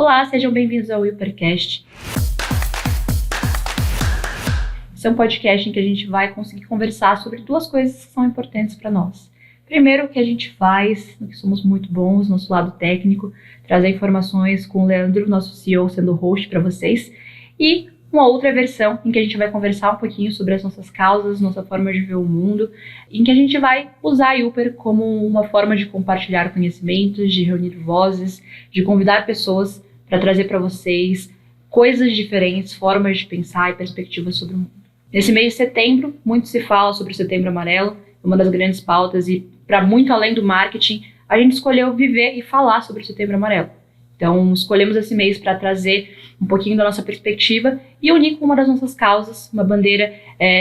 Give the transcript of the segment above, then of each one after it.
Olá, sejam bem-vindos ao Hypercast. Esse é um podcast em que a gente vai conseguir conversar sobre duas coisas que são importantes para nós. Primeiro, o que a gente faz, no que somos muito bons, nosso lado técnico, trazer informações com o Leandro, nosso CEO, sendo host para vocês. E uma outra versão em que a gente vai conversar um pouquinho sobre as nossas causas, nossa forma de ver o mundo, em que a gente vai usar a Hyper como uma forma de compartilhar conhecimentos, de reunir vozes, de convidar pessoas para trazer para vocês coisas diferentes, formas de pensar e perspectivas sobre o mundo. Nesse mês de setembro, muito se fala sobre o Setembro Amarelo, uma das grandes pautas, e para muito além do marketing, a gente escolheu viver e falar sobre o Setembro Amarelo. Então, escolhemos esse mês para trazer um pouquinho da nossa perspectiva e unir com uma das nossas causas, uma bandeira.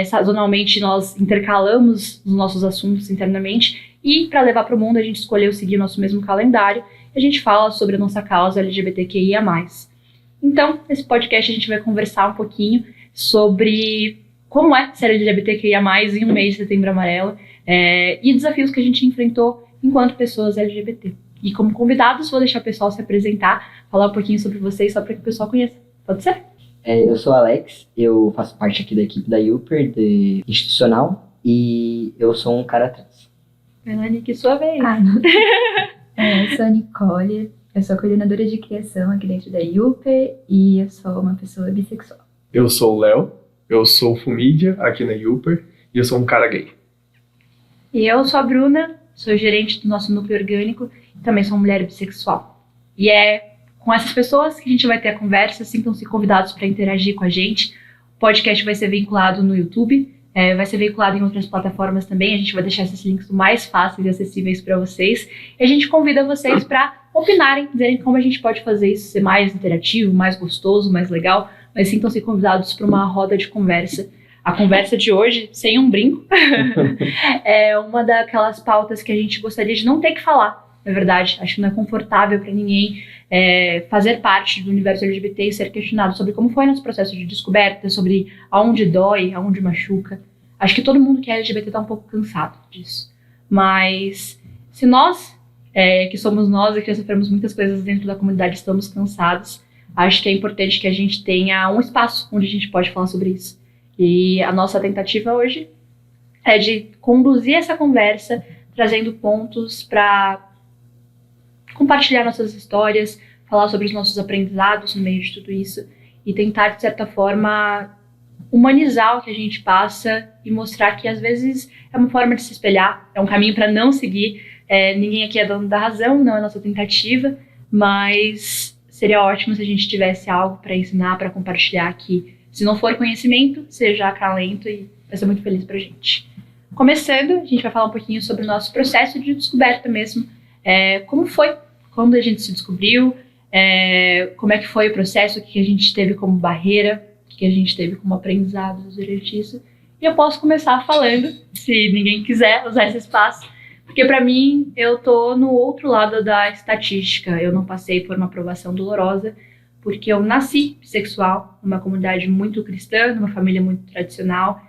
Sazonalmente, nós intercalamos os nossos assuntos internamente e, para levar para o mundo, a gente escolheu seguir o nosso mesmo calendário e a gente fala sobre a nossa causa LGBTQIA+. Então, nesse podcast, a gente vai conversar um pouquinho sobre como é ser LGBTQIA+, em um mês de Setembro Amarelo, e desafios que a gente enfrentou enquanto pessoas LGBT. E como convidados, vou deixar o pessoal se apresentar, falar um pouquinho sobre vocês, só para que o pessoal conheça. Pode ser? Eu sou o Alex, eu faço parte aqui da equipe da Hyper, de institucional, e eu sou um cara trans. Melanie, que sua vez. Eu sou a Nicole, eu sou coordenadora de criação aqui dentro da Hyper e eu sou uma pessoa bissexual. Eu sou o Léo, eu sou Fumídia aqui na Hyper e eu sou um cara gay. E eu sou a Bruna, sou gerente do nosso núcleo orgânico e também sou uma mulher bissexual. E é com essas pessoas que a gente vai ter a conversa, sintam-se convidados para interagir com a gente. O podcast vai ser vinculado no YouTube, vai ser vinculado em outras plataformas também, a gente vai deixar esses links mais fáceis e acessíveis para vocês. E a gente convida vocês para opinarem, dizerem como a gente pode fazer isso ser mais interativo, mais gostoso, mais legal, mas sintam-se convidados para uma roda de conversa. A conversa de hoje, sem um brinco, é uma daquelas pautas que a gente gostaria de não ter que falar, na verdade. Acho que não é confortável para ninguém fazer parte do universo LGBT e ser questionado sobre como foi nosso processo de descoberta, sobre aonde dói, aonde machuca. Acho que todo mundo que é LGBT está um pouco cansado disso. Mas se nós, que somos nós e que sofremos muitas coisas dentro da comunidade, estamos cansados, acho que é importante que a gente tenha um espaço onde a gente pode falar sobre isso. E a nossa tentativa hoje é de conduzir essa conversa, trazendo pontos para compartilhar nossas histórias, falar sobre os nossos aprendizados no meio de tudo isso e tentar, de certa forma, humanizar o que a gente passa e mostrar que, às vezes, é uma forma de se espelhar, é um caminho para não seguir. Ninguém aqui é dono da razão, não é nossa tentativa, mas seria ótimo se a gente tivesse algo para ensinar, para compartilhar aqui. Se não for conhecimento, seja acalento e vai ser muito feliz pra gente. Começando, a gente vai falar um pouquinho sobre o nosso processo de descoberta mesmo. Como foi? Quando a gente se descobriu? Como é que foi o processo? O que a gente teve como barreira? O que a gente teve como aprendizado durante isso? E eu posso começar falando, se ninguém quiser usar esse espaço, porque pra mim, eu tô no outro lado da estatística. Eu não passei por uma aprovação dolorosa, porque eu nasci bissexual, numa comunidade muito cristã, numa família muito tradicional,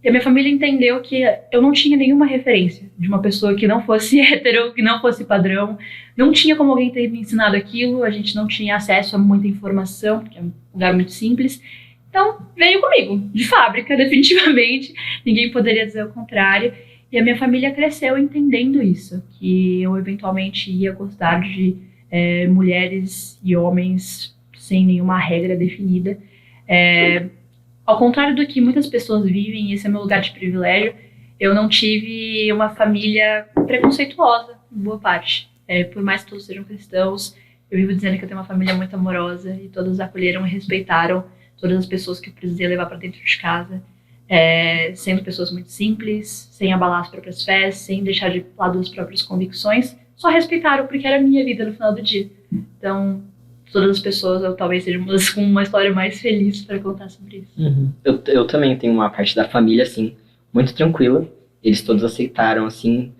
e a minha família entendeu que eu não tinha nenhuma referência de uma pessoa que não fosse hétero, que não fosse padrão, não tinha como alguém ter me ensinado aquilo, a gente não tinha acesso a muita informação, porque é um lugar muito simples, então veio comigo, de fábrica, definitivamente, ninguém poderia dizer o contrário, e a minha família cresceu entendendo isso, que eu eventualmente ia gostar de mulheres e homens sem nenhuma regra definida. Ao contrário do que muitas pessoas vivem, esse é meu lugar de privilégio, eu não tive uma família preconceituosa, em boa parte. Por mais que todos sejam cristãos, eu vivo dizendo que eu tenho uma família muito amorosa e todos acolheram e respeitaram todas as pessoas que eu precisei levar para dentro de casa, sendo pessoas muito simples, sem abalar as próprias fés, sem deixar de lado as próprias convicções, só respeitaram porque era a minha vida no final do dia. Então, todas as pessoas, eu talvez seja com uma história mais feliz para contar sobre isso. Uhum. Eu também tenho uma parte da família, assim, muito tranquila. Eles todos aceitaram, assim,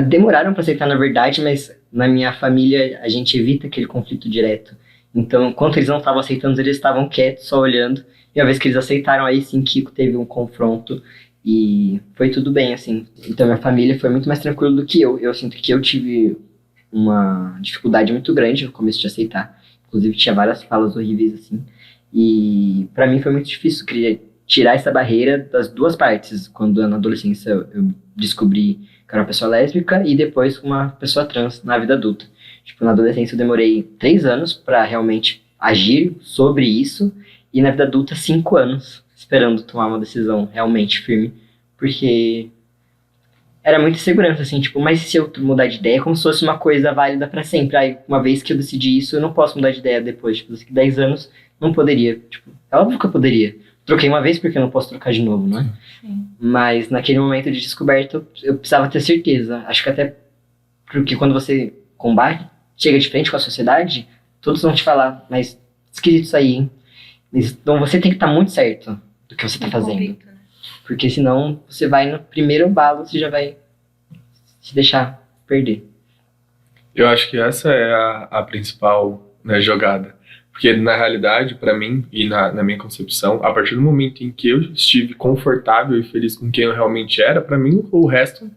demoraram para aceitar, na verdade, mas na minha família a gente evita aquele conflito direto. Então, enquanto eles não estavam aceitando, eles estavam quietos, só olhando. E a vez que eles aceitaram, aí sim que teve um confronto e foi tudo bem, assim. Então, minha família foi muito mais tranquila do que eu. Eu sinto que eu tive uma dificuldade muito grande no começo de aceitar. Inclusive tinha várias falas horríveis, assim. E pra mim foi muito difícil tirar essa barreira das duas partes. Quando na adolescência eu descobri que era uma pessoa lésbica e depois uma pessoa trans na vida adulta. Tipo, na adolescência eu demorei 3 anos pra realmente agir sobre isso. E na vida adulta, 5 anos esperando tomar uma decisão realmente firme. Porque era muita insegurança, assim, tipo, mas se eu mudar de ideia, é como se fosse uma coisa válida pra sempre. Aí, uma vez que eu decidi isso, eu não posso mudar de ideia depois. Tipo, daqui 10 anos, não poderia. Tipo, é óbvio que eu poderia. Troquei uma vez porque eu não posso trocar de novo, não é? Sim. Mas naquele momento de descoberta, eu precisava ter certeza. Acho que até porque quando você combate, chega de frente com a sociedade, todos vão te falar, mas esquisito isso aí, hein? Então você tem que estar muito certo do que você tá fazendo. Convicto, né? Porque senão você vai no primeiro embalo, você já vai se deixar perder. Eu acho que essa é a principal, né, jogada. Porque, na realidade, pra mim e na minha concepção, a partir do momento em que eu estive confortável e feliz com quem eu realmente era, pra mim o resto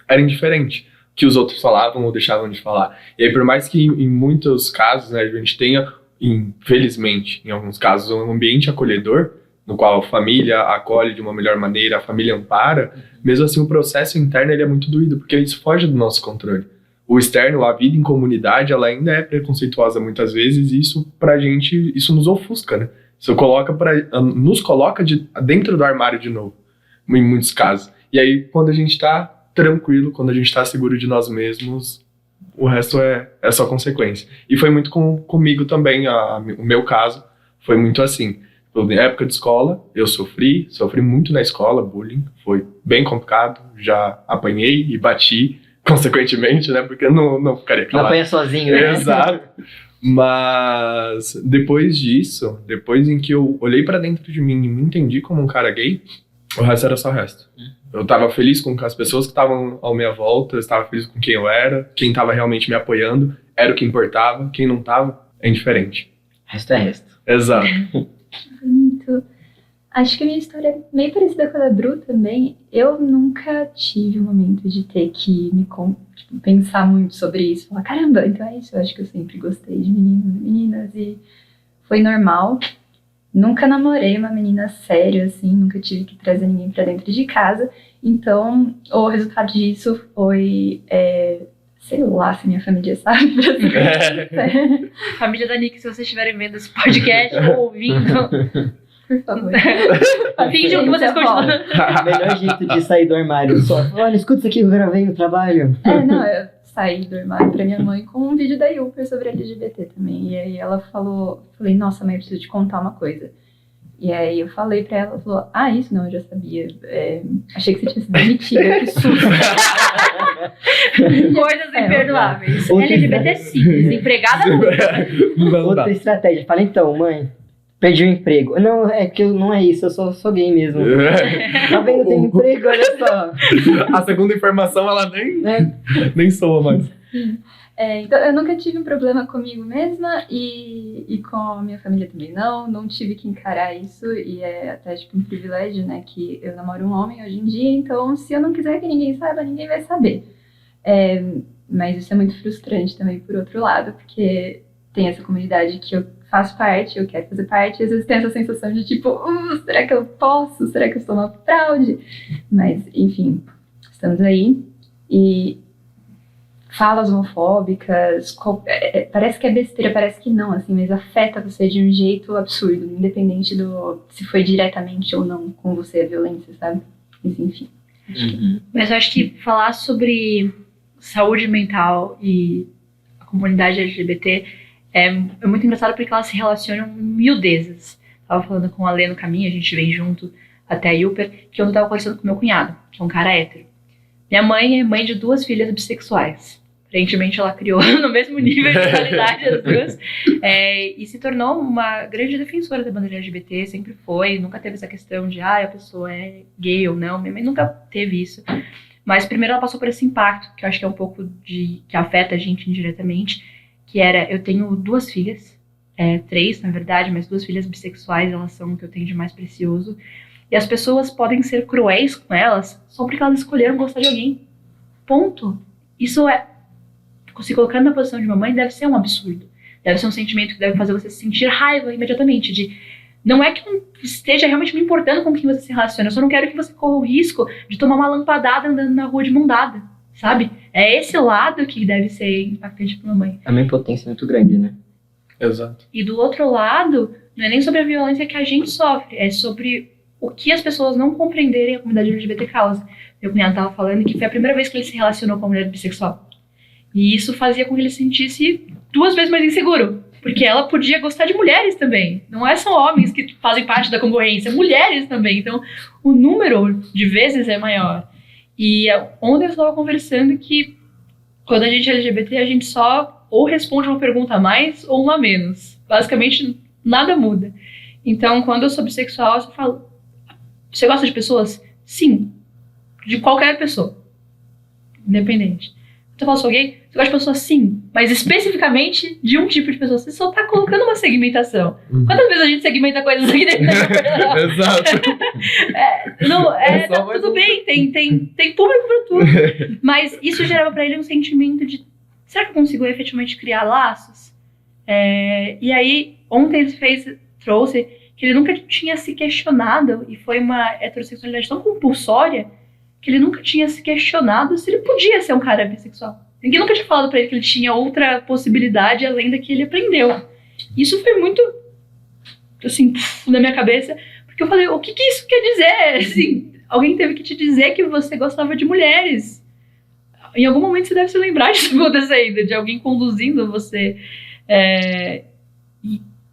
era indiferente. O que os outros falavam ou deixavam de falar. E aí, por mais que em muitos casos, né, a gente tenha, infelizmente, em alguns casos, um ambiente acolhedor, no qual a família acolhe de uma melhor maneira, a família ampara, mesmo assim o processo interno ele é muito doído, porque isso foge do nosso controle. O externo, a vida em comunidade, ela ainda é preconceituosa muitas vezes, e isso pra gente, isso nos ofusca, né? Isso nos coloca dentro do armário de novo, em muitos casos. E aí, quando a gente tá tranquilo, quando a gente tá seguro de nós mesmos, o resto é só consequência. E foi muito comigo também, o meu caso, foi muito assim. Na época de escola, eu sofri muito na escola, bullying, foi bem complicado, já apanhei e bati, consequentemente, né, porque eu não ficaria Não calado. apanha sozinho, né? Exato. Mas depois disso, depois em que eu olhei pra dentro de mim e me entendi como um cara gay, o resto era só o resto. Eu tava feliz com as pessoas que estavam à minha volta, eu estava feliz com quem eu era, quem tava realmente me apoiando, era o que importava, quem não tava, é indiferente. Resto é resto. Exato. Bonito. Acho que a minha história é meio parecida com a da Bru também. Eu nunca tive um momento de ter que pensar muito sobre isso. Falar, caramba, então é isso. Eu acho que eu sempre gostei de meninos e meninas e foi normal. Nunca namorei uma menina séria, assim. Nunca tive que trazer ninguém pra dentro de casa. Então, o resultado disso foi... sei lá se minha família sabe. Família da Nick, se vocês estiverem vendo esse podcast ou ouvindo, Por favor. finjam que vocês continuam. O melhor jeito de sair do armário. Só, olha, escuta isso aqui que eu gravei no trabalho. Não, eu saí do armário pra minha mãe com um vídeo da Yuper sobre LGBT também. E aí ela falei, nossa mãe, eu preciso te contar uma coisa. E aí eu falei pra ela, falou, isso não, eu já sabia. Achei que você tinha sido demitida, que susto. Coisas imperdoáveis. Outra LGBT sim, desempregada nunca. Outra estratégia. Fala, então, mãe, perdi o emprego. Não, é que não é isso, eu sou gay mesmo. Tá vendo, tem emprego, olha só. A segunda informação, ela nem soa mais. Então, eu nunca tive um problema comigo mesma e com a minha família também não tive que encarar isso e é até tipo um privilégio, né, que eu namoro um homem hoje em dia, então se eu não quiser que ninguém saiba, ninguém vai saber. Mas isso é muito frustrante também por outro lado, porque tem essa comunidade que eu faço parte, eu quero fazer parte, e às vezes tem essa sensação de tipo, será que eu posso? Será que eu sou uma fraude? Mas, enfim, estamos aí e falas homofóbicas, parece que é besteira, parece que não, assim, mas afeta você de um jeito absurdo, independente se foi diretamente ou não com você a violência, sabe? Mas, enfim. Mas eu acho que falar sobre saúde mental e a comunidade LGBT é muito engraçado porque elas se relacionam miudezas. Tava falando com a Lê no caminho, a gente vem junto até a Yuper, que eu tava conversando com meu cunhado, que é um cara hétero. Minha mãe é mãe de 2 filhas bissexuais. Aparentemente ela criou no mesmo nível de qualidade as duas. E se tornou uma grande defensora da bandeira LGBT, sempre foi. Nunca teve essa questão de, a pessoa é gay ou não. Minha mãe nunca teve isso. Mas primeiro ela passou por esse impacto, que eu acho que é um pouco que afeta a gente indiretamente, que era, eu tenho 2 filhas, 3 na verdade, mas 2 filhas bissexuais, elas são o que eu tenho de mais precioso. E as pessoas podem ser cruéis com elas só porque elas escolheram gostar de alguém. Ponto. Isso se colocando na posição de uma mãe deve ser um absurdo. Deve ser um sentimento que deve fazer você sentir raiva imediatamente, não é que não esteja realmente me importando com quem você se relaciona, eu só não quero que você corra o risco de tomar uma lampadada andando na rua de mão dada, sabe? É esse lado que deve ser impactante pra uma mãe. É uma impotência muito grande, né? Exato. E do outro lado, não é nem sobre a violência que a gente sofre, é sobre o que as pessoas não compreenderem a comunidade LGBT causa. Meu cunhado estava falando que foi a primeira vez que ele se relacionou com uma mulher bissexual. E isso fazia com que ele se sentisse 2 vezes mais inseguro. Porque ela podia gostar de mulheres também. Não é só homens que fazem parte da concorrência, mulheres também. Então, o número de vezes é maior. E ontem eu estava conversando que quando a gente é LGBT, a gente só ou responde uma pergunta a mais ou uma a menos. Basicamente, nada muda. Então, quando eu sou bissexual, eu só falo: você gosta de pessoas? Sim. De qualquer pessoa. Independente. Então, eu falo: sou gay? Você gosta de pessoas? Sim. Mas especificamente de um tipo de pessoa. Você só tá colocando uma segmentação. Quantas vezes a gente segmenta coisas aqui dentro da Exato. Tá tudo bem, tem público pra tudo. Mas isso gerava pra ele um sentimento de: será que eu consigo efetivamente criar laços? E aí, ontem ele trouxe que ele nunca tinha se questionado, e foi uma heterossexualidade tão compulsória, que ele nunca tinha se questionado se ele podia ser um cara bissexual. Ninguém nunca tinha falado pra ele que ele tinha outra possibilidade além da que ele aprendeu. Isso foi muito, assim, na minha cabeça, porque eu falei: o que isso quer dizer? Assim, alguém teve que te dizer que você gostava de mulheres. Em algum momento você deve se lembrar disso acontecendo, de alguém conduzindo você.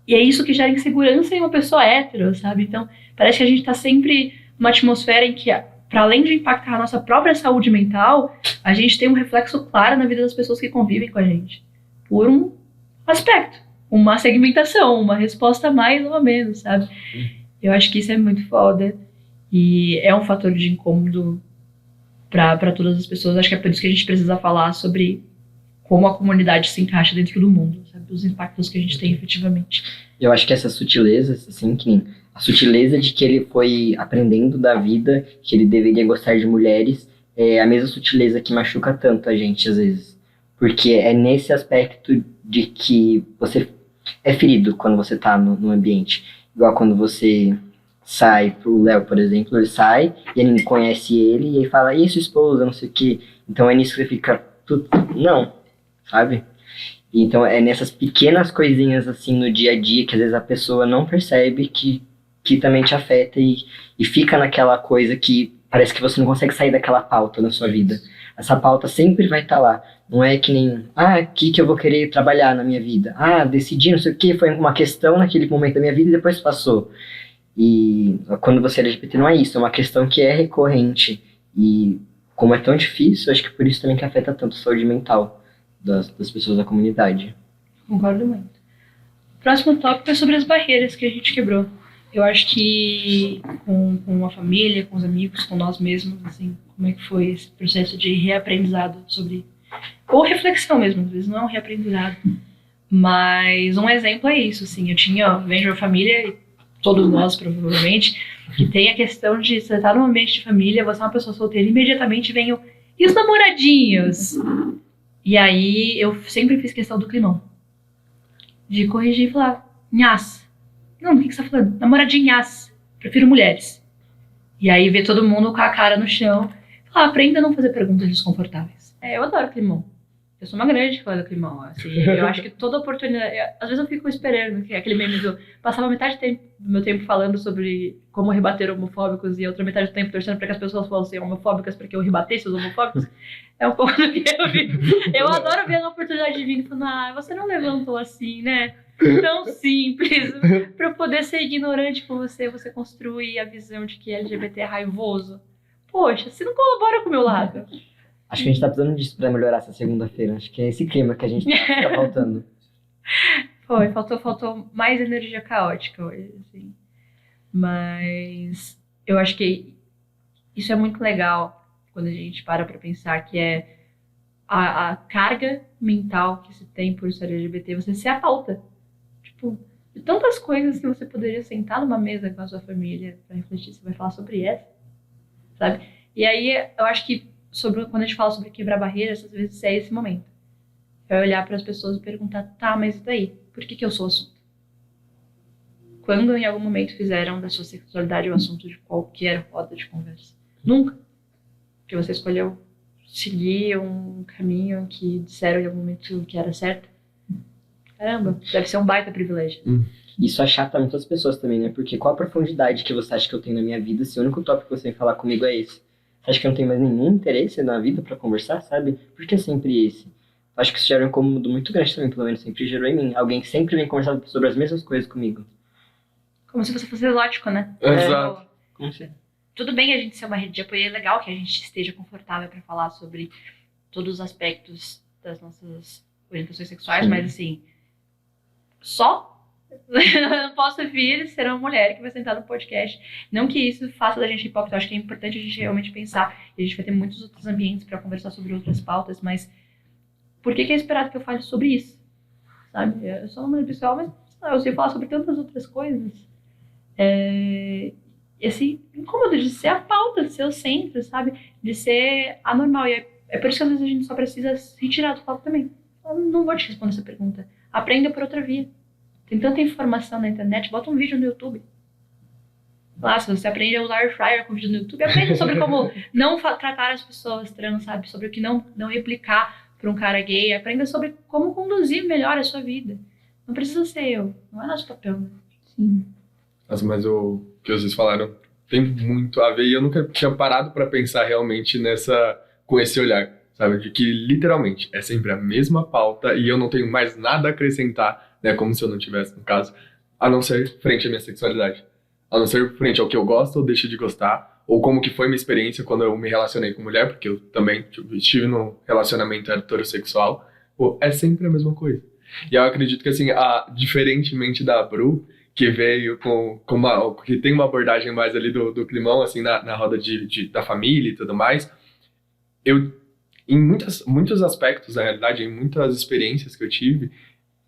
E é isso que gera insegurança em uma pessoa hétero, sabe? Então, parece que a gente tá sempre numa atmosfera em que, para além de impactar a nossa própria saúde mental, a gente tem um reflexo claro na vida das pessoas que convivem com a gente. Por um aspecto, uma segmentação, uma resposta a mais ou a menos, sabe? Eu acho que isso é muito foda. E é um fator de incômodo para todas as pessoas. Acho que é por isso que a gente precisa falar sobre como a comunidade se encaixa dentro do mundo, sabe? Os impactos que a gente tem efetivamente. Eu acho que essas sutilezas, assim, que a sutileza de que ele foi aprendendo da vida, que ele deveria gostar de mulheres, é a mesma sutileza que machuca tanto a gente, às vezes. Porque é nesse aspecto de que você é ferido quando você tá no ambiente. Igual quando você sai pro Léo, por exemplo, ele sai e ele conhece ele e aí fala: e sua esposa, não sei o quê. Então é nisso que você fica: não, sabe? Então é nessas pequenas coisinhas assim no dia a dia que às vezes a pessoa não percebe que também te afeta e fica naquela coisa que parece que você não consegue sair daquela pauta na sua vida. Essa pauta sempre vai estar lá. Não é que nem: aqui que eu vou querer trabalhar na minha vida. Decidi, não sei o que, foi uma questão naquele momento da minha vida e depois passou. E quando você é LGBT não é isso, é uma questão que é recorrente. E como é tão difícil, acho que por isso também que afeta tanto a saúde mental das pessoas da comunidade. Concordo muito. O próximo tópico é sobre as barreiras que a gente quebrou. Eu acho que com a família, com os amigos, com nós mesmos, assim, como é que foi esse processo de reaprendizado sobre... Ou reflexão mesmo, às vezes não é um reaprendizado. Mas um exemplo é isso, assim, vejo a família, e todos nós provavelmente, que tem a questão de você estar num ambiente de família, você é uma pessoa solteira, imediatamente vem e os namoradinhos? E aí eu sempre fiz questão do climão. De corrigir e falar: nhas. Não, o que você tá falando? Namoradinhas. Prefiro mulheres. E aí ver todo mundo com a cara no chão. Falar: aprenda a não fazer perguntas desconfortáveis. Eu adoro climão. Eu sou uma grande fã do climão. Assim, eu acho que toda oportunidade... Às vezes eu fico esperando, que é aquele meme do... Passava metade do meu tempo falando sobre como rebater homofóbicos e a outra metade do tempo torcendo para que as pessoas fossem homofóbicas para que eu rebatesse os homofóbicos. É um pouco do que eu vi. Eu adoro ver a oportunidade de vir e falar: você não levantou assim, né? Tão simples. Pra eu poder ser ignorante com você construir a visão de que LGBT é raivoso. Poxa, você não colabora com o meu lado. Acho que a gente tá precisando disso pra melhorar essa segunda-feira. Acho que é esse clima que a gente tá faltando. Faltou mais energia caótica hoje, assim. Mas eu acho que isso é muito legal quando a gente para pra pensar, que é a carga mental que se tem por ser LGBT, você se apauta. Tipo, de tantas coisas que você poderia sentar numa mesa com a sua família pra refletir, você vai falar sobre essa, sabe? E aí eu acho que quando a gente fala sobre quebrar barreiras, às vezes é esse momento. é olhar para as pessoas e perguntar, tá, mas e daí? Por que eu sou o assunto? Quando em algum momento fizeram da sua sexualidade o assunto de qualquer roda de conversa? Nunca. Porque você escolheu seguir um caminho que disseram em algum momento que era certo. Caramba, deve ser um baita privilégio. Isso achata muitas pessoas também, né? Porque qual a profundidade que você acha que eu tenho na minha vida se o único tópico que você vem falar comigo é esse? Você acha que eu não tenho mais nenhum interesse na vida pra conversar, sabe? Por que sempre esse? Acho que isso gera um incômodo muito grande também, pelo menos sempre gerou em mim. Alguém que sempre vem conversar sobre as mesmas coisas comigo. Como se você fosse exótico, né? Exato. Como se... Tudo bem a gente ser uma rede de apoio, é legal que a gente esteja confortável pra falar sobre todos os aspectos das nossas orientações sexuais, Sim. mas assim, só eu não posso vir ser uma mulher que vai sentar no podcast. Não que isso faça da gente hipócrita, eu acho que é importante a gente realmente pensar. E a gente vai ter muitos outros ambientes pra conversar sobre outras pautas, mas por que é esperado que eu fale sobre isso? Sabe? Eu sou uma mulher pessoal, mas sei lá, eu sei falar sobre tantas outras coisas. Esse incômodo de ser a pauta, de ser o centro, sabe? De ser anormal. E é por isso que às vezes a gente só precisa se retirar do foco também. Eu não vou te responder essa pergunta. Aprenda por outra via. Tem tanta informação na internet, bota um vídeo no YouTube. Lá, se você aprende a usar air fryer com vídeo no YouTube, aprenda sobre como não tratar as pessoas trans, sabe? Sobre o que não replicar para um cara gay. Aprenda sobre como conduzir melhor a sua vida. Não precisa ser eu. Não é nosso papel, né? Sim. Nossa, mas o que vocês falaram tem muito a ver e eu nunca tinha parado pra pensar realmente com esse olhar, sabe? De que literalmente é sempre a mesma pauta e eu não tenho mais nada a acrescentar, né? Como se eu não tivesse, no caso, a não ser frente à minha sexualidade. A não ser frente ao que eu gosto ou deixo de gostar, ou como que foi minha experiência quando eu me relacionei com mulher, porque eu também estive num relacionamento heterossexual. Pô, é sempre a mesma coisa. E eu acredito que, assim, diferentemente da Bru, que veio que tem uma abordagem mais ali do climão, assim, na roda da família e tudo mais, eu, em muitos aspectos, na realidade, em muitas experiências que eu tive,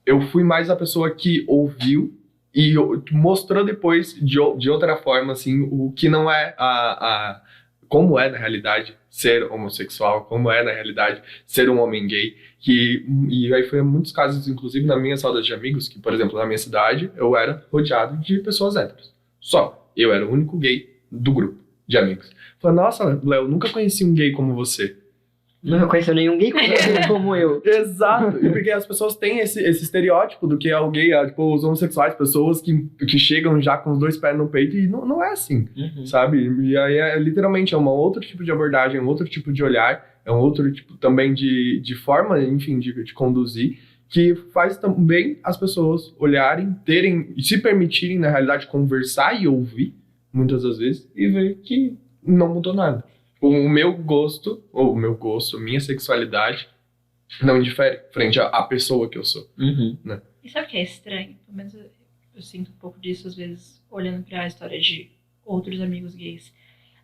eu fui mais a pessoa que ouviu e mostrou depois de outra forma, assim, o que não é como é na realidade ser homossexual, como é na realidade ser um homem gay, e aí foi em muitos casos, inclusive nas minhas rodas de amigos, que, por exemplo, na minha cidade, eu era rodeado de pessoas héteros. Só. Eu era o único gay do grupo de amigos. Falei, nossa, Léo, nunca conheci um gay como você. Não conheceu nenhum gay como eu. Exato. E porque as pessoas têm esse estereótipo do que é o gay, tipo, os homossexuais, pessoas que chegam já com os dois pés no peito, e não é assim, sabe? E aí literalmente é um outro tipo de abordagem, um outro tipo de olhar, é um outro tipo também de forma, enfim, de conduzir, que faz também as pessoas olharem, terem, e se permitirem, na realidade, conversar e ouvir, muitas das vezes, e ver que não mudou nada. O meu gosto, minha sexualidade, não difere frente à pessoa que eu sou. Né? E sabe o que é estranho? Pelo menos eu sinto um pouco disso, às vezes, olhando pra história de outros amigos gays.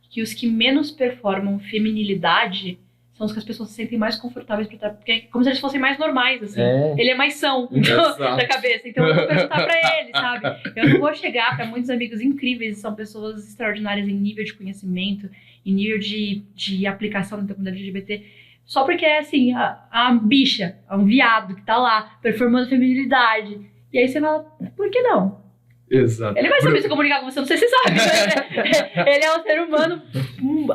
Que os que menos performam feminilidade são os que as pessoas se sentem mais confortáveis pra estar. Porque é como se eles fossem mais normais, assim. Ele é mais são da cabeça. Então eu vou perguntar pra ele, sabe? Eu não vou chegar pra muitos amigos incríveis, são pessoas extraordinárias em nível de conhecimento, em nível de aplicação da comunidade LGBT, só porque é assim, a bicha, um viado que tá lá, performando feminilidade. E aí você fala, por que não? Exato. Ele vai saber se comunicar com você, não sei se você sabe. Ele é um ser humano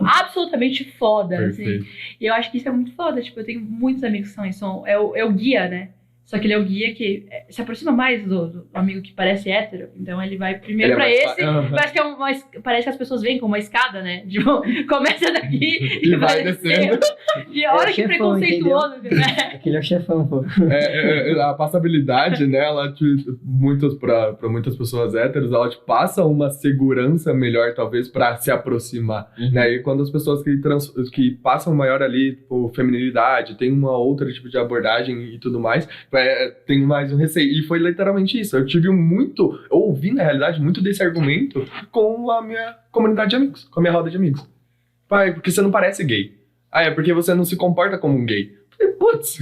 absolutamente foda, assim. E eu acho que isso é muito foda. Tipo, eu tenho muitos amigos que são isso. É o guia, né? Só que ele é o guia que se aproxima mais do amigo que parece hétero. Então ele vai primeiro pra esse. Parece que as pessoas vêm com uma escada, né? Tipo, começa daqui e vai descendo. E olha que preconceituoso, né? Aquele é o chefão, pô. A passabilidade, né? Ela, pra muitas pessoas héteros, ela te passa uma segurança melhor, talvez, pra se aproximar. Né? E quando as pessoas que passam maior ali, tipo, feminilidade, tem uma outra tipo de abordagem e tudo mais, tem mais um receio. E foi literalmente isso. Eu ouvi, na realidade, muito desse argumento com a minha comunidade de amigos, com a minha roda de amigos. Pai, porque você não parece gay. É porque você não se comporta como um gay. Putz,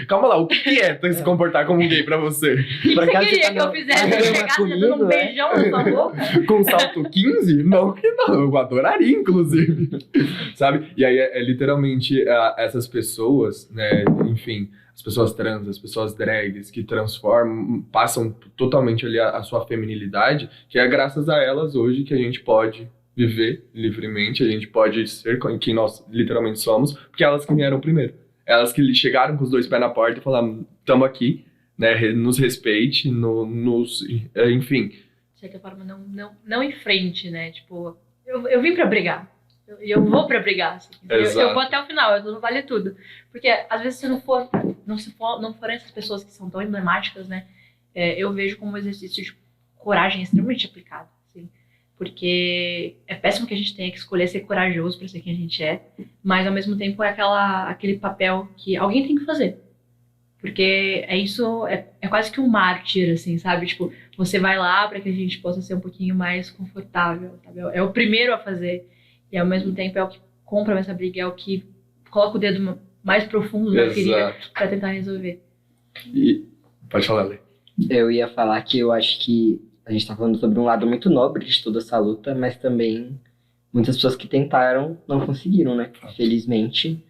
calma lá, o que é se comportar como um gay pra você? Você queria que eu fizesse? Eu chegasse dando um beijão na sua boca? Com salto 15? Não que não, eu adoraria, inclusive. Sabe? E aí é literalmente essas pessoas, né, enfim, as pessoas trans, as pessoas drags, que transformam, passam totalmente ali a sua feminilidade, que é graças a elas hoje que a gente pode viver livremente, a gente pode ser quem nós literalmente somos, porque elas que vieram primeiro. Elas que chegaram com os 2 pés na porta e falaram, estamos aqui, né, nos respeite, enfim. De certa forma, não em frente, né? Tipo, eu vim pra brigar. Eu vou pra brigar, assim. Eu vou até o final, eu não vale tudo. Porque, às vezes, se não forem essas pessoas que são tão emblemáticas, né? Eu vejo como um exercício de coragem extremamente aplicado, assim. Porque é péssimo que a gente tenha que escolher ser corajoso pra ser quem a gente é. Mas, ao mesmo tempo, é aquele papel que alguém tem que fazer. Porque é quase que um mártir, assim, sabe? Tipo, você vai lá pra que a gente possa ser um pouquinho mais confortável, sabe? É o primeiro a fazer. E ao mesmo tempo é o que compra essa briga, é o que coloca o dedo mais profundo na ferida pra tentar resolver. E pode falar, Lê. Eu ia falar que eu acho que a gente tá falando sobre um lado muito nobre de toda essa luta, mas também muitas pessoas que tentaram não conseguiram, né? Infelizmente,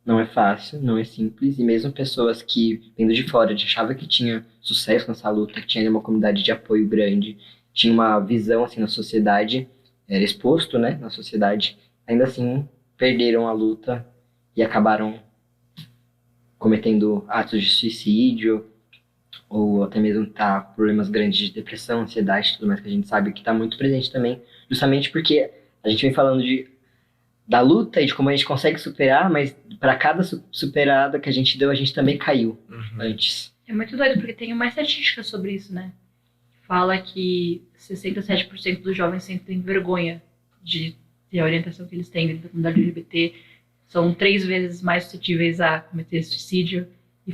não é fácil, não é simples, e mesmo pessoas que, vindo de fora, achavam que tinha sucesso nessa luta, que tinha uma comunidade de apoio grande, tinha uma visão, assim, na sociedade, era exposto, né, na sociedade, ainda assim perderam a luta e acabaram cometendo atos de suicídio, ou até mesmo problemas grandes de depressão, ansiedade, tudo mais que a gente sabe que está muito presente também, justamente porque a gente vem falando da luta e de como a gente consegue superar, mas para cada superada que a gente deu, a gente também caiu antes. É muito doido, porque tem uma estatística sobre isso, né? Fala que 67% dos jovens sentem vergonha de ter a orientação que eles têm dentro da comunidade LGBT, são 3 vezes mais suscetíveis a cometer suicídio e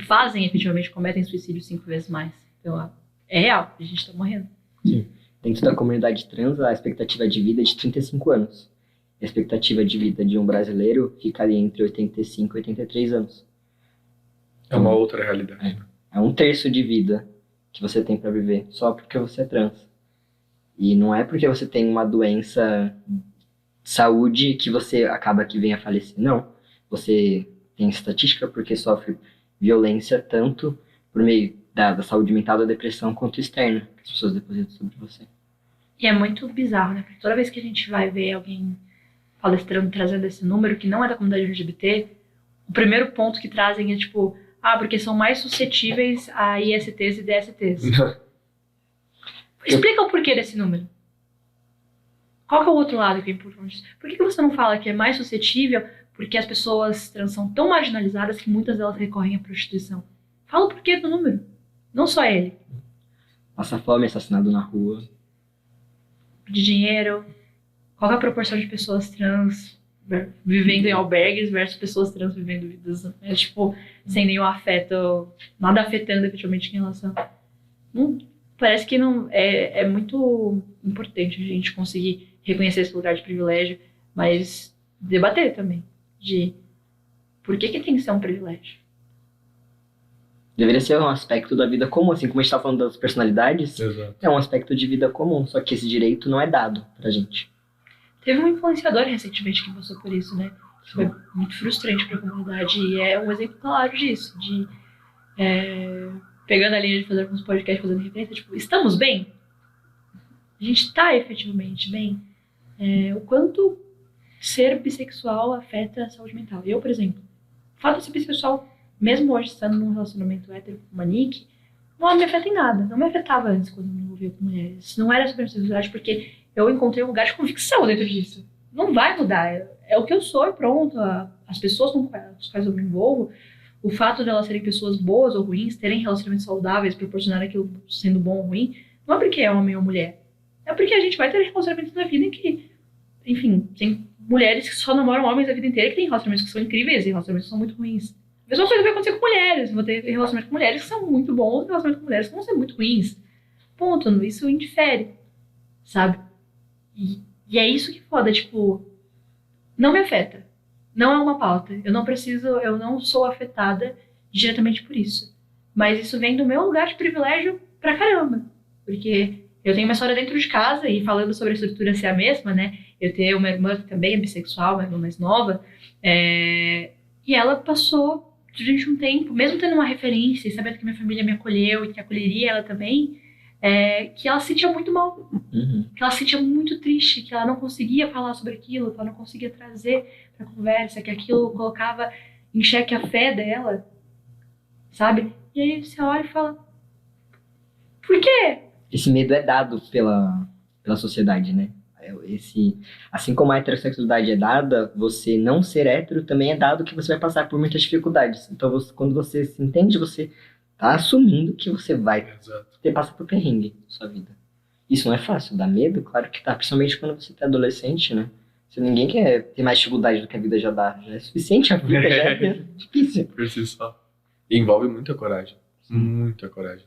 cometem suicídio 5 vezes mais. Então, é real, a gente tá morrendo. Sim. Dentro da comunidade trans, a expectativa de vida é de 35 anos. A expectativa de vida de um brasileiro fica ali entre 85 e 83 anos. É uma outra realidade. É 1/3 de vida que você tem para viver só porque você é trans. E não é porque você tem uma doença de saúde que você acaba que venha a falecer. Não. Você tem estatística porque sofre violência tanto por meio da saúde mental, da depressão, quanto externa que as pessoas depositam sobre você. E é muito bizarro, né? Porque toda vez que a gente vai ver alguém palestrando, trazendo esse número que não é da comunidade LGBT, o primeiro ponto que trazem é tipo, porque são mais suscetíveis a ISTs e DSTs. Explica o porquê desse número. Qual que é o outro lado que é importante? Por que você não fala que é mais suscetível porque as pessoas trans são tão marginalizadas que muitas delas recorrem à prostituição? Fala o porquê do número. Não só ele. Passa fome, assassinado na rua. De dinheiro. Qual é a proporção de pessoas trans vivendo em albergues versus pessoas trans vivendo vidas, sem nenhum afeto, nada afetando efetivamente em relação. Parece que não é muito importante a gente conseguir reconhecer esse lugar de privilégio, mas debater também de por que tem que ser um privilégio. Deveria ser um aspecto da vida comum, assim como a gente tá falando das personalidades. Exato. É um aspecto de vida comum, só que esse direito não é dado pra gente. Teve um influenciador recentemente que passou por isso, né? Foi muito frustrante para a comunidade e é um exemplo claro disso, de pegando a linha de fazer alguns podcasts, fazendo referência, tipo, estamos bem? A gente está efetivamente bem? O quanto ser bissexual afeta a saúde mental? Eu, por exemplo, o fato de ser bissexual, mesmo hoje estando num relacionamento hétero com uma Nick, não me afeta em nada. Não me afetava antes quando me envolvia com mulheres. Não era sobre sexualidade porque eu encontrei um lugar de convicção dentro disso. Não vai mudar. É o que eu sou e pronto. As pessoas com as quais eu me envolvo, o fato de elas serem pessoas boas ou ruins, terem relacionamentos saudáveis, proporcionar aquilo sendo bom ou ruim, não é porque é homem ou mulher. É porque a gente vai ter relacionamentos na vida em que, enfim, tem mulheres que só namoram homens a vida inteira que têm relacionamentos que são incríveis e relacionamentos que são muito ruins. A mesma coisa vai acontecer com mulheres. Vou ter relacionamento com mulheres que são muito bons e relacionamento com mulheres que vão ser muito ruins. Ponto. Isso indifere. Sabe? E é isso que foda, tipo, não me afeta. Não é uma pauta. Eu não sou afetada diretamente por isso. Mas isso vem do meu lugar de privilégio pra caramba. Porque eu tenho uma história dentro de casa, e falando sobre a estrutura ser a mesma, né? Eu tenho uma irmã que também é bissexual, uma irmã mais nova, e ela passou durante um tempo, mesmo tendo uma referência e sabendo que minha família me acolheu e que acolheria ela também, que ela se sentia muito mal, que ela se sentia muito triste, que ela não conseguia falar sobre aquilo, que ela não conseguia trazer pra conversa, que aquilo colocava em xeque a fé dela, sabe? E aí você olha e fala, por quê? Esse medo é dado pela sociedade, né? Assim como a heterossexualidade é dada, você não ser hétero também é dado que você vai passar por muitas dificuldades. Então, quando você se entende, você tá assumindo que você vai ter passar por perrengue na sua vida. Isso não é fácil, dá medo? Claro que tá, principalmente quando você tá adolescente, né? Se ninguém quer ter mais dificuldade do que a vida já dá, já é suficiente, a vida já é difícil. Por si só. E envolve muita coragem. Muita coragem.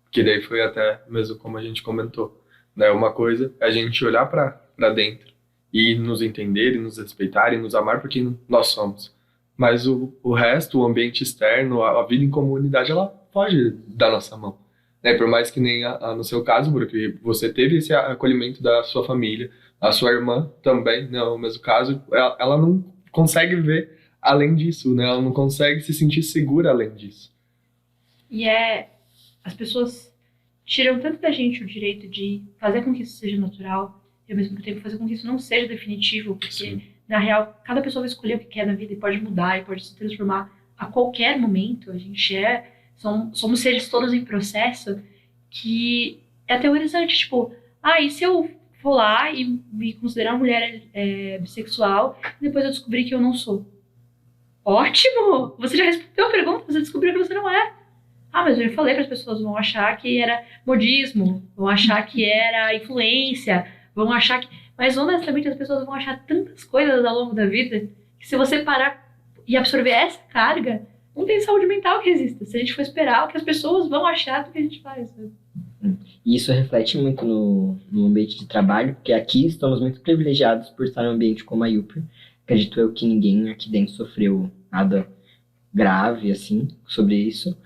Porque daí foi até mesmo como a gente comentou, né? Uma coisa é a gente olhar pra dentro e nos entender, e nos respeitar, e nos amar por quem nós somos. Mas o resto, o ambiente externo, a vida em comunidade, ela foge da nossa mão. Né? Por mais que nem no seu caso, porque você teve esse acolhimento da sua família, a sua irmã também, né? No mesmo caso, ela não consegue ver além disso, né? Ela não consegue se sentir segura além disso. E as pessoas tiram tanto da gente o direito de fazer com que isso seja natural e ao mesmo tempo fazer com que isso não seja definitivo, porque na real, cada pessoa vai escolher o que quer na vida e pode mudar e pode se transformar a qualquer momento. A gente somos seres todos em processo, que é aterrorizante, tipo, e se eu for lá e me considerar uma mulher bissexual e depois eu descobrir que eu não sou? Ótimo! Você já respondeu a pergunta, você descobriu que você não é. Mas eu já falei para as pessoas, vão achar que era modismo, vão achar que era influência, vão achar que... Mas honestamente as pessoas vão achar tantas coisas ao longo da vida que se você parar e absorver essa carga, não tem saúde mental que exista. Se a gente for esperar o que as pessoas vão achar do que a gente faz. Sabe? E isso reflete muito no ambiente de trabalho, porque aqui estamos muito privilegiados por estar num ambiente como a UPR. Acredito eu que ninguém aqui dentro sofreu nada grave, assim, sobre isso.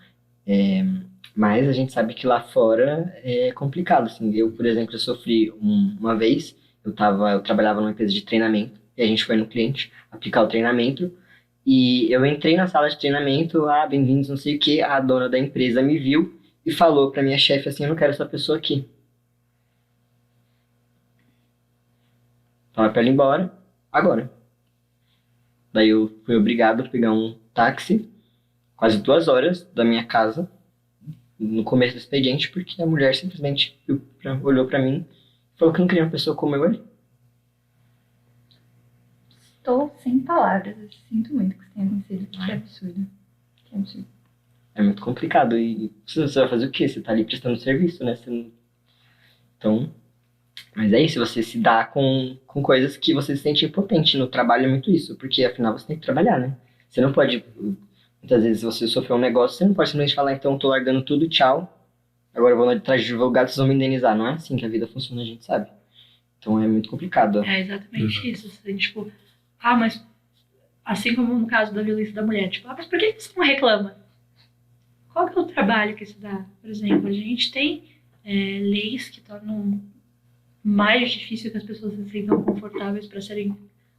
Mas a gente sabe que lá fora é complicado, assim. Eu, por exemplo, sofri uma vez, eu trabalhava numa empresa de treinamento, e a gente foi no cliente aplicar o treinamento, e eu entrei na sala de treinamento, bem-vindos, não sei o que, a dona da empresa me viu e falou pra minha chefe assim, eu não quero essa pessoa aqui. Fala pra ela ir embora, agora. Daí eu fui obrigado a pegar um táxi, quase 2 horas da minha casa, no começo do expediente, porque a mulher simplesmente olhou pra mim e falou que não queria uma pessoa como eu ali. Estou sem palavras, eu sinto muito que isso tenha acontecido, que absurdo. Que absurdo. É muito complicado, e você vai fazer o quê? Você tá ali prestando serviço, né? Então, mas é isso, você se dá com coisas que você se sente impotente. No trabalho é muito isso, porque afinal você tem que trabalhar, né? Você não pode... Muitas vezes você sofreu um negócio, você não pode simplesmente falar, então, tô largando tudo, tchau. Agora eu vou lá atrás de advogado, vocês vão me indenizar. Não é assim que a vida funciona, a gente sabe. Então é muito complicado. É exatamente isso. Assim, tipo, mas assim como no caso da violência da mulher, tipo, mas por que você não reclama? Qual que é o trabalho que se dá? Por exemplo, a gente tem leis que tornam mais difícil que as pessoas se sintam confortáveis para serem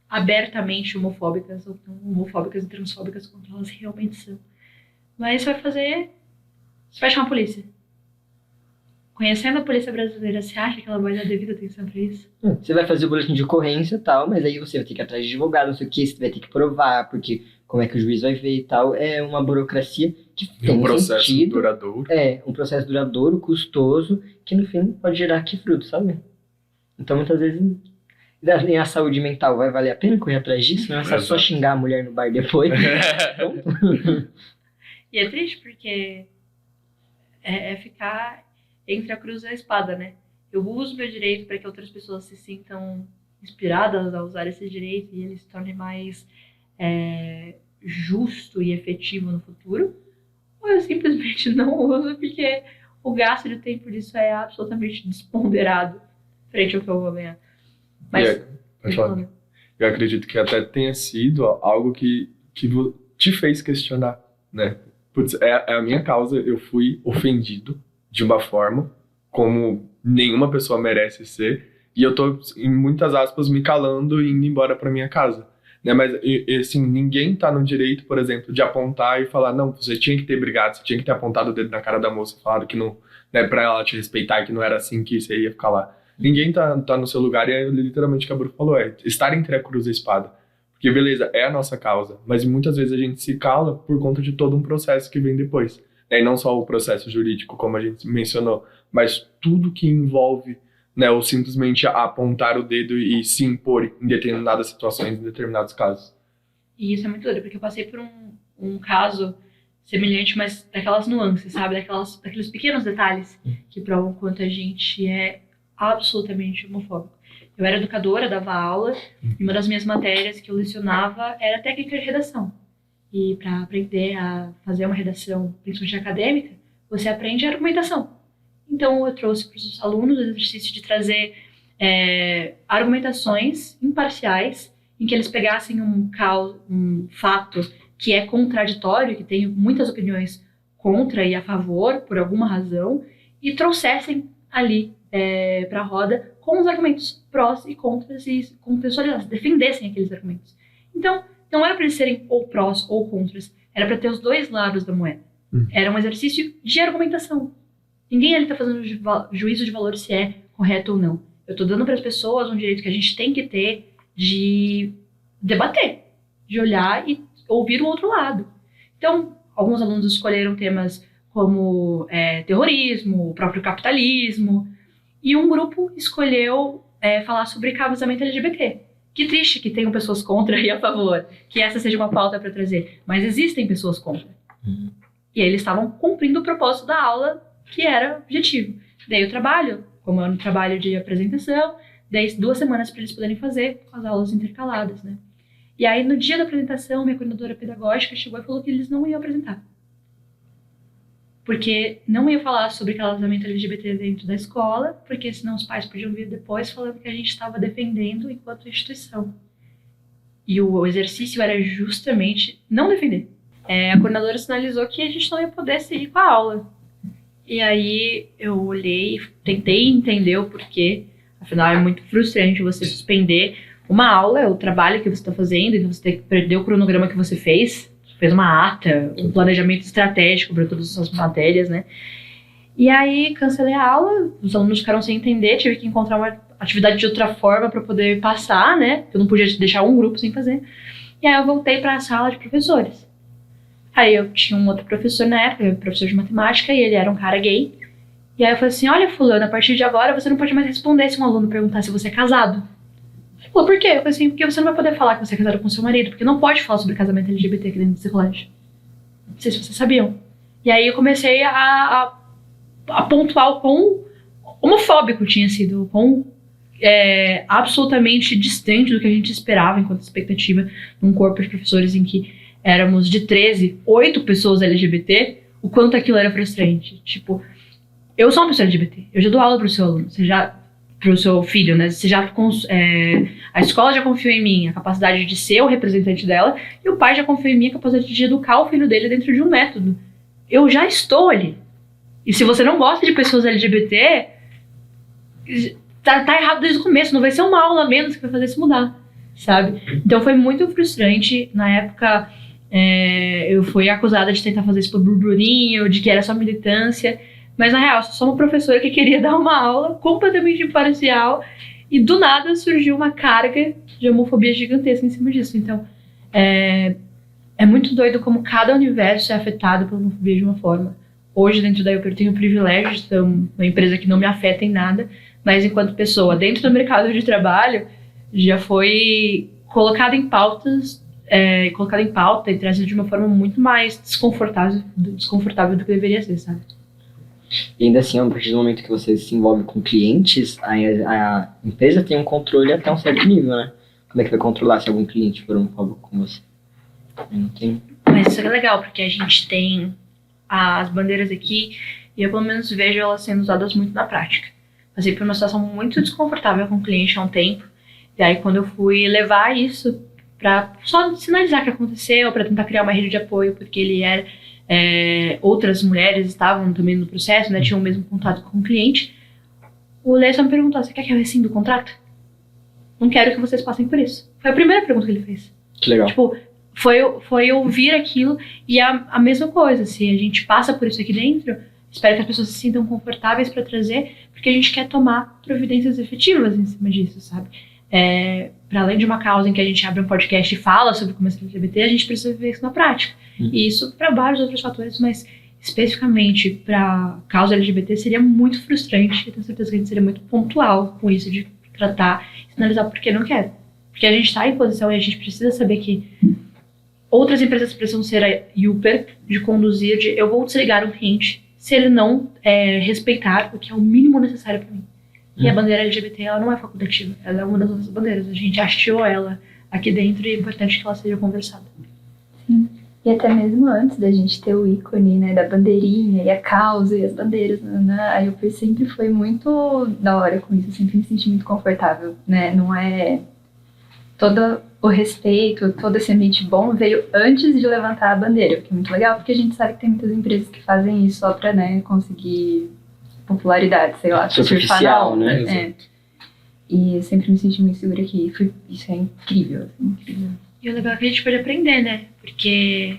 abertamente homofóbicas ou tão homofóbicas e transfóbicas quanto elas realmente são. Mas você vai chamar a polícia. Conhecendo a polícia brasileira, você acha que ela vai dar devida atenção pra isso? Você vai fazer o boletim de ocorrência e tal, mas aí você vai ter que ir atrás de advogado, não sei o que, você vai ter que provar, porque como é que o juiz vai ver e tal. É uma burocracia que tem um processo sentido. Duradouro. Um processo duradouro, custoso, que no fim pode gerar que fruto, sabe? Então muitas vezes nem a saúde mental vai valer a pena correr atrás disso, não é só xingar a mulher no bar depois. E é triste porque é ficar entre a cruz e a espada, né? Eu uso meu direito para que outras pessoas se sintam inspiradas a usar esse direito e ele se torne mais justo e efetivo no futuro, ou eu simplesmente não uso porque o gasto de tempo disso é absolutamente desponderado frente ao que eu vou ganhar. Mas, eu acredito que até tenha sido algo que te fez questionar, né? Putz, é a minha causa, eu fui ofendido de uma forma como nenhuma pessoa merece ser, e eu tô, em muitas aspas, me calando e indo embora pra minha casa. né? Mas, assim, ninguém tá no direito, por exemplo, de apontar e falar, não, você tinha que ter brigado, você tinha que ter apontado o dedo na cara da moça e falado que não, né, pra ela te respeitar, que não era assim que você ia ficar lá. Ninguém tá no seu lugar, e é literalmente o que a Bru falou, é estar entre a cruz e a espada. Porque, beleza, é a nossa causa, mas muitas vezes a gente se cala por conta de todo um processo que vem depois. E não só o processo jurídico, como a gente mencionou, mas tudo que envolve, né, ou simplesmente apontar o dedo e se impor em determinadas situações, em determinados casos. E isso é muito doido, porque eu passei por um caso semelhante, mas daquelas nuances, sabe? Daqueles pequenos detalhes que provam o quanto a gente é absolutamente homofóbico. Eu era educadora, dava aula, e uma das minhas matérias que eu lecionava era técnica de redação. E para aprender a fazer uma redação, principalmente acadêmica, você aprende a argumentação. Então, eu trouxe para os alunos o exercício de trazer argumentações imparciais, em que eles pegassem um fato que é contraditório, que tem muitas opiniões contra e a favor, por alguma razão, e trouxessem ali para a roda com os argumentos prós e contras e contextualizassem, defendessem aqueles argumentos. Então, não era para eles serem ou prós ou contras, era para ter os dois lados da moeda. Era um exercício de argumentação. Ninguém ali está fazendo juízo de valor se é correto ou não. Eu estou dando para as pessoas um direito que a gente tem que ter de debater, de olhar e ouvir o outro lado. Então, alguns alunos escolheram temas como terrorismo, o próprio capitalismo, e um grupo escolheu falar sobre casamento LGBT. Que triste que tenham pessoas contra e a favor, que essa seja uma pauta para trazer, mas existem pessoas contra. E aí eles estavam cumprindo o propósito da aula, que era objetivo. Daí eu trabalho, como é um trabalho de apresentação, daí 2 semanas para eles poderem fazer as aulas intercaladas, né? E aí no dia da apresentação, minha coordenadora pedagógica chegou e falou que eles não iam apresentar. Porque não ia falar sobre casamento LGBT dentro da escola, porque senão os pais podiam vir depois falando que a gente estava defendendo enquanto instituição. E o exercício era justamente não defender. A coordenadora sinalizou que a gente não ia poder seguir com a aula. E aí eu olhei, tentei entender o porquê. Afinal, é muito frustrante você suspender uma aula, é o trabalho que você está fazendo, e você tem que perder o cronograma que você fez uma ata, um planejamento estratégico para todas as matérias, né? E aí cancelei a aula, os alunos ficaram sem entender, tive que encontrar uma atividade de outra forma para poder passar, né? Eu não podia deixar um grupo sem fazer. E aí eu voltei para a sala de professores. Aí eu tinha um outro professor na época, professor de matemática, e ele era um cara gay. E aí eu falei assim, olha fulano, a partir de agora você não pode mais responder se um aluno perguntar se você é casado. Ele falou, por quê? Eu falei assim, porque você não vai poder falar que você é casado com seu marido, porque não pode falar sobre casamento LGBT aqui dentro desse colégio. Não sei se vocês sabiam. E aí eu comecei a pontuar o quão homofóbico tinha sido, o quão absolutamente distante do que a gente esperava enquanto expectativa num corpo de professores em que éramos de 13, 8 pessoas LGBT, o quanto aquilo era frustrante. Tipo, eu sou uma pessoa LGBT, eu já dou aula pro seu aluno, pro seu filho, né? A escola já confiou em mim a capacidade de ser o representante dela, e o pai já confiou em mim a capacidade de educar o filho dele dentro de um método. Eu já estou ali. E se você não gosta de pessoas LGBT, tá errado desde o começo, não vai ser uma aula a menos que vai fazer isso mudar, sabe? Então foi muito frustrante. Na época, eu fui acusada de tentar fazer isso por burburinho, de que era só militância. Mas, na real, eu sou só uma professora que queria dar uma aula completamente imparcial e, do nada, surgiu uma carga de homofobia gigantesca em cima disso. Então, é muito doido como cada universo é afetado pela homofobia de uma forma. Hoje, dentro da UP, eu tenho o privilégio de ter uma empresa que não me afeta em nada, mas, enquanto pessoa, dentro do mercado de trabalho, já foi colocada em pauta e trazida de uma forma muito mais desconfortável do que deveria ser, sabe? E ainda assim, a partir do momento que você se envolve com clientes, a empresa tem um controle até um certo nível, né? Como é que vai controlar se algum cliente for homofóbico com você? Eu não tenho. Mas isso é legal, porque a gente tem as bandeiras aqui e eu pelo menos vejo elas sendo usadas muito na prática. Passei por uma situação muito desconfortável com o cliente há um tempo, e aí quando eu fui levar isso pra só sinalizar o que aconteceu, pra tentar criar uma rede de apoio, porque ele era... outras mulheres estavam também no processo, né, tinham o mesmo contato com o cliente. O Lê só me perguntou, você quer que eu rescinda o contrato? Não quero que vocês passem por isso. Foi a primeira pergunta que ele fez. Que legal. Tipo, foi ouvir aquilo e a mesma coisa. Se a gente passa por isso aqui dentro, espero que as pessoas se sintam confortáveis para trazer, porque a gente quer tomar providências efetivas em cima disso, sabe? Para além de uma causa em que a gente abre um podcast e fala sobre como é ser LGBT, a gente precisa viver isso na prática. E isso para vários outros fatores, mas especificamente para causa LGBT seria muito frustrante. Eu tenho certeza que a gente seria muito pontual com isso, de tratar e sinalizar porque não quer. Porque a gente está em posição e a gente precisa saber que outras empresas precisam ser a Uber, de conduzir, de eu vou desligar um cliente se ele não respeitar o que é o mínimo necessário para mim. E a bandeira LGBT, ela não é facultativa, ela é uma das nossas bandeiras. A gente hasteou ela aqui dentro e é importante que ela seja conversada. Sim. E até mesmo antes da gente ter o ícone, né, da bandeirinha e a causa e as bandeiras, né, a Uber sempre foi muito da hora com isso, eu sempre me senti muito confortável, né, não é... Todo o respeito, todo esse ambiente bom veio antes de levantar a bandeira, o que é muito legal, porque a gente sabe que tem muitas empresas que fazem isso só pra, né, conseguir popularidade, sei lá, superficial, né? Exato. E eu sempre me senti muito segura aqui. Isso é incrível, assim, incrível. E o legal é que a gente pode aprender, né? Porque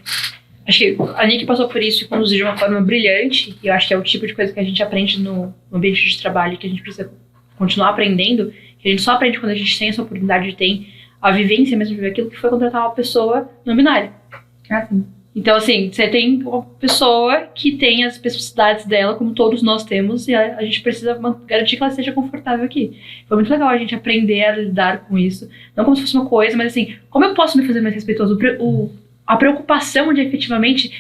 acho que a Nick passou por isso e conduziu de uma forma brilhante, e eu acho que é o tipo de coisa que a gente aprende no ambiente de trabalho, que a gente precisa continuar aprendendo, que a gente só aprende quando a gente tem essa oportunidade de ter a vivência mesmo de ver aquilo, que foi contratar uma pessoa não binária. Sim. Então, assim, você tem uma pessoa que tem as especificidades dela, como todos nós temos, e a gente precisa garantir que ela seja confortável aqui. Foi muito legal a gente aprender a lidar com isso. Não como se fosse uma coisa, mas assim, como eu posso me fazer mais respeitoso? A preocupação de efetivamente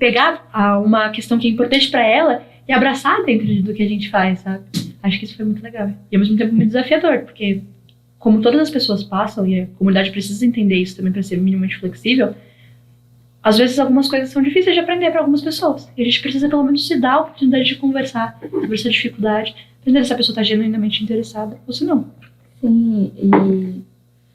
pegar uma questão que é importante para ela e abraçar dentro do que a gente faz, sabe? Acho que isso foi muito legal. E ao mesmo tempo muito desafiador, porque como todas as pessoas passam, e a comunidade precisa entender isso também para ser minimamente flexível, às vezes algumas coisas são difíceis de aprender para algumas pessoas. E a gente precisa pelo menos se dar a oportunidade de conversar sobre essa dificuldade, entender se a pessoa está genuinamente interessada ou se não. Sim, e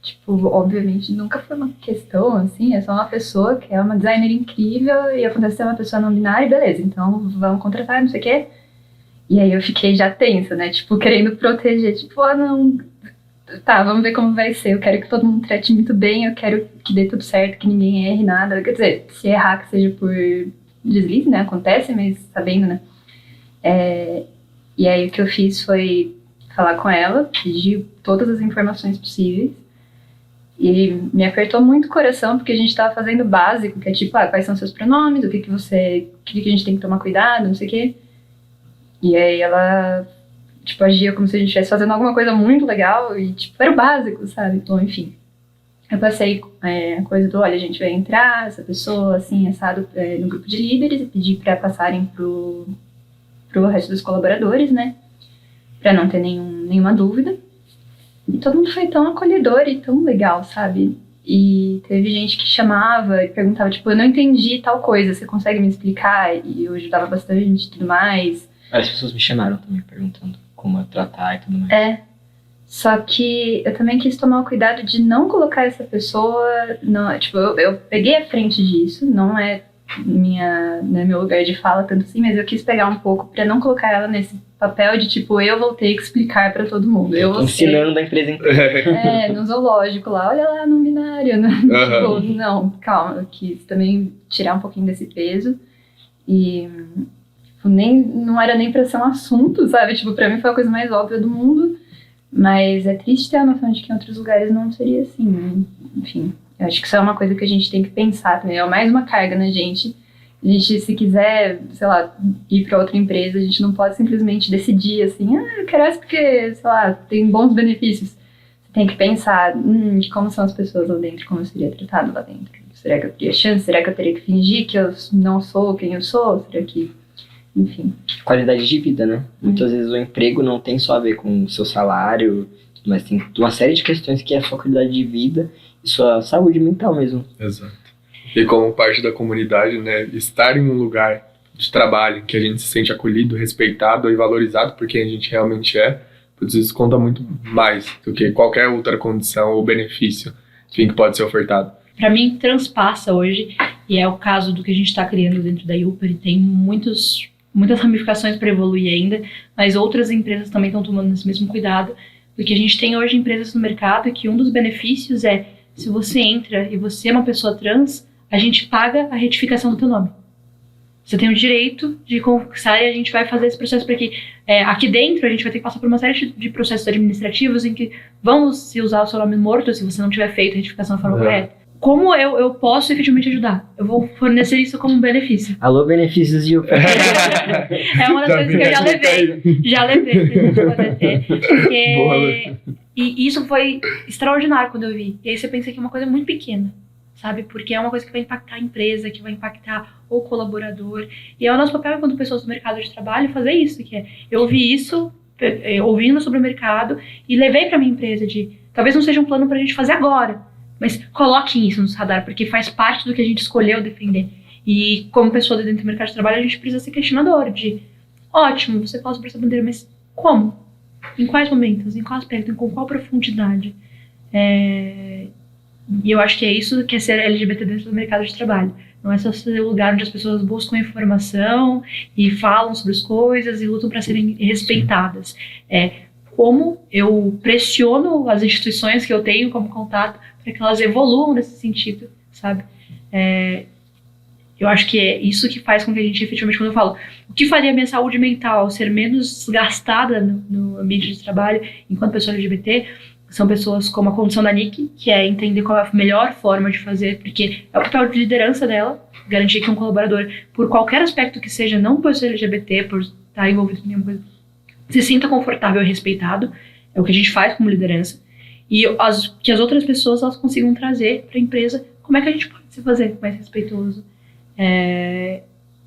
tipo, obviamente nunca foi uma questão, assim, é só uma pessoa que é uma designer incrível e acontece ser uma pessoa não binária, beleza, então vamos contratar, não sei o quê. E aí eu fiquei já tensa, né, tipo, querendo proteger, tipo, não... Tá, vamos ver como vai ser. Eu quero que todo mundo trate muito bem, eu quero que dê tudo certo, que ninguém erre nada. Quer dizer, se errar que seja por deslize, né? Acontece, mas sabendo, né? E aí o que eu fiz foi falar com ela, pedir todas as informações possíveis. E me apertou muito o coração, porque a gente tava fazendo o básico, que é tipo, quais são seus pronomes, o que a gente tem que tomar cuidado, não sei o quê. E aí ela... tipo, agia como se a gente estivesse fazendo alguma coisa muito legal e, tipo, era o básico, sabe? Então, enfim. Eu passei a coisa do, olha, a gente vai entrar, essa pessoa, assim, assado no grupo de líderes e pedir pra passarem pro resto dos colaboradores, né? Pra não ter nenhuma dúvida. E todo mundo foi tão acolhedor e tão legal, sabe? E teve gente que chamava e perguntava, tipo, eu não entendi tal coisa, você consegue me explicar? E eu ajudava bastante e tudo mais. Várias pessoas me chamaram também perguntando como tratar e tudo mais. Só que eu também quis tomar o cuidado de não colocar essa pessoa... Não, tipo, eu peguei a frente disso, não é meu lugar de fala tanto assim, mas eu quis pegar um pouco pra não colocar ela nesse papel de, tipo, eu vou ter que explicar pra todo mundo. Eu vou ensinando a empresa inteira. no zoológico lá, olha lá, não binário, né? Tipo, não, calma, eu quis também tirar um pouquinho desse peso e... não era nem pra ser um assunto, sabe? Tipo, pra mim foi a coisa mais óbvia do mundo. Mas é triste ter a noção de que em outros lugares não seria assim, né? Enfim, eu acho que isso é uma coisa que a gente tem que pensar também. É mais uma carga na gente. A gente, se quiser, sei lá, ir pra outra empresa, a gente não pode simplesmente decidir assim, eu quero essa porque, sei lá, tem bons benefícios. Você tem que pensar de como são as pessoas lá dentro, como eu seria tratado lá dentro. Será que eu teria chance? Será que eu teria que fingir que eu não sou quem eu sou? Será que... Enfim. Qualidade de vida, né? Muitas vezes o emprego não tem só a ver com o seu salário, mas tem uma série de questões que é a sua qualidade de vida e sua saúde mental mesmo. Exato. E como parte da comunidade, né, estar em um lugar de trabalho que a gente se sente acolhido, respeitado e valorizado por quem a gente realmente é, putz, isso conta muito mais do que qualquer outra condição ou benefício, enfim, que pode ser ofertado. Para mim, transpassa hoje, e é o caso do que a gente está criando dentro da Uber, e tem muitas ramificações para evoluir ainda, mas outras empresas também estão tomando esse mesmo cuidado, porque a gente tem hoje empresas no mercado que um dos benefícios é se você entra e você é uma pessoa trans, a gente paga a retificação do teu nome. Você tem o direito de conquistar e a gente vai fazer esse processo para que aqui dentro a gente vai ter que passar por uma série de processos administrativos em que vamos se usar o seu nome morto se você não tiver feito a retificação da forma correta. Como eu posso efetivamente ajudar? Eu vou fornecer isso como um benefício. Alô, benefícios de UP. É uma das coisas que eu já levei pra gente poder ter. E isso foi extraordinário quando eu vi. E aí você pensa que é uma coisa muito pequena, sabe? Porque é uma coisa que vai impactar a empresa, que vai impactar o colaborador. E é o nosso papel enquanto pessoas do mercado de trabalho fazer isso, que é eu ouvi isso, ouvindo sobre o mercado, e levei pra minha empresa de, talvez não seja um plano pra gente fazer agora, mas coloquem isso no radar, porque faz parte do que a gente escolheu defender. E como pessoa dentro do mercado de trabalho, a gente precisa ser questionador de, ótimo, você fala sobre essa bandeira, mas como? Em quais momentos? Em qual aspecto? Com qual profundidade? E eu acho que é isso que é ser LGBT dentro do mercado de trabalho. Não é só ser o lugar onde as pessoas buscam informação e falam sobre as coisas e lutam para serem respeitadas. Como eu pressiono as instituições que eu tenho como contato para que elas evoluam nesse sentido, sabe? Eu acho que é isso que faz com que a gente efetivamente, quando eu falo, o que faria a minha saúde mental ser menos desgastada no ambiente de trabalho enquanto pessoa LGBT, são pessoas como a condição da Nick, que é entender qual é a melhor forma de fazer, porque é o papel de liderança dela, garantir que um colaborador, por qualquer aspecto que seja, não por ser LGBT, por estar envolvido em nenhuma coisa, se sinta confortável e respeitado, é o que a gente faz como liderança, e que as outras pessoas elas consigam trazer para a empresa como é que a gente pode se fazer mais respeitoso.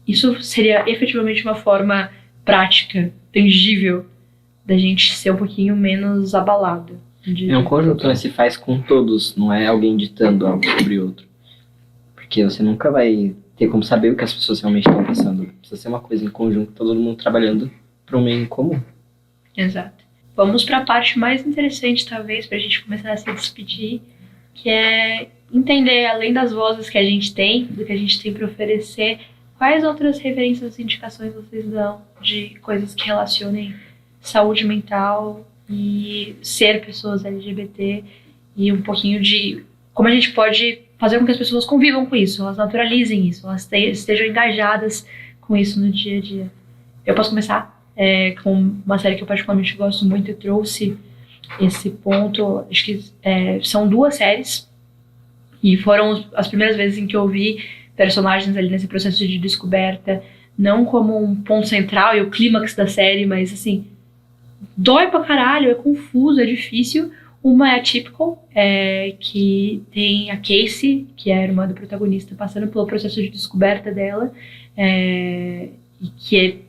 Isso seria efetivamente uma forma prática, tangível, da gente ser um pouquinho menos abalado. É um conjunto, né? Se faz com todos, não é alguém ditando algo sobre outro. Porque você nunca vai ter como saber o que as pessoas realmente estão passando. Precisa ser uma coisa em conjunto, todo mundo trabalhando para um meio em comum. Exato. Vamos para a parte mais interessante, talvez, para a gente começar a se despedir, que é entender, além das vozes que a gente tem, do que a gente tem para oferecer, quais outras referências e indicações vocês dão de coisas que relacionem saúde mental e ser pessoas LGBT e um pouquinho de como a gente pode fazer com que as pessoas convivam com isso, elas naturalizem isso, elas estejam engajadas com isso no dia a dia. Eu posso começar com uma série que eu particularmente gosto muito. Eu trouxe esse ponto, acho que são 2 séries e foram as primeiras vezes em que eu vi personagens ali nesse processo de descoberta, não como um ponto central e o clímax da série, mas assim, dói pra caralho, é confuso, é difícil. Uma é a Typical, que tem a Casey, que é a irmã do protagonista, passando pelo processo de descoberta dela, e que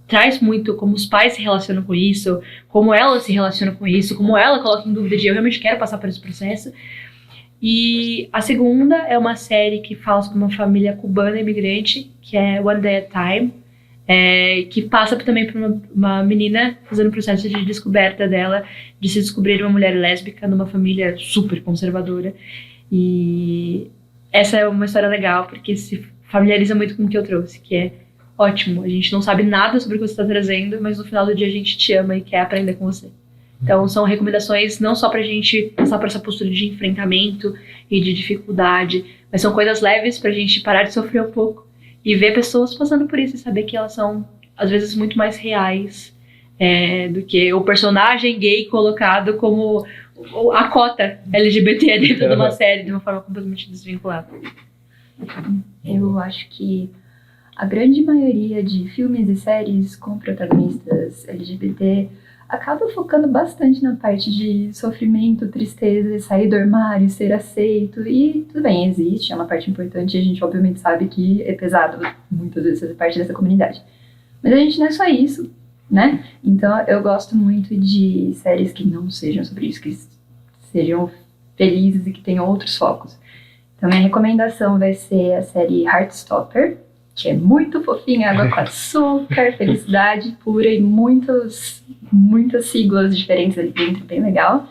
traz muito como os pais se relacionam com isso, como ela se relaciona com isso, como ela coloca em dúvida de eu realmente quero passar por esse processo. E a segunda é uma série que fala sobre uma família cubana imigrante, que é One Day at a Time, que passa também por uma menina fazendo o processo de descoberta dela, de se descobrir uma mulher lésbica numa família super conservadora. E essa é uma história legal, porque se familiariza muito com o que eu trouxe, que é ótimo, a gente não sabe nada sobre o que você está trazendo, mas no final do dia a gente te ama e quer aprender com você. Então são recomendações não só pra gente passar por essa postura de enfrentamento e de dificuldade, mas são coisas leves pra gente parar de sofrer um pouco e ver pessoas passando por isso e saber que elas são, às vezes, muito mais reais do que o personagem gay colocado como a cota LGBT dentro de uma série de uma forma completamente desvinculada. Eu acho que a grande maioria de filmes e séries com protagonistas LGBT acaba focando bastante na parte de sofrimento, tristeza, sair do armário, ser aceito. E tudo bem, existe, é uma parte importante e a gente obviamente sabe que é pesado muitas vezes fazer parte dessa comunidade. Mas a gente não é só isso, né? Então eu gosto muito de séries que não sejam sobre isso, que sejam felizes e que tenham outros focos. Então minha recomendação vai ser a série Heartstopper, que é muito fofinha, água com açúcar, felicidade pura e muitas siglas diferentes ali dentro, bem legal.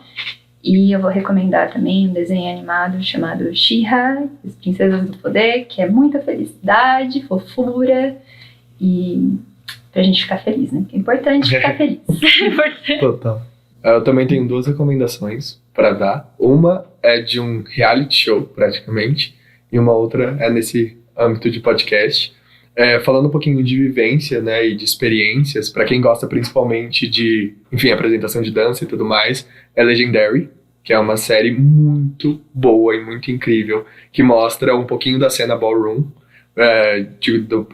E eu vou recomendar também um desenho animado chamado She-Ra, As Princesas do Poder, que é muita felicidade, fofura e pra gente ficar feliz, né? Que é importante ficar feliz. Total. Eu também tenho 2 recomendações. para dar. Uma é de um reality show, praticamente, e uma outra é nesse âmbito de podcast. Falando um pouquinho de vivência, né, e de experiências, para quem gosta principalmente de, enfim, apresentação de dança e tudo mais, é Legendary, que é uma série muito boa e muito incrível, que mostra um pouquinho da cena ballroom,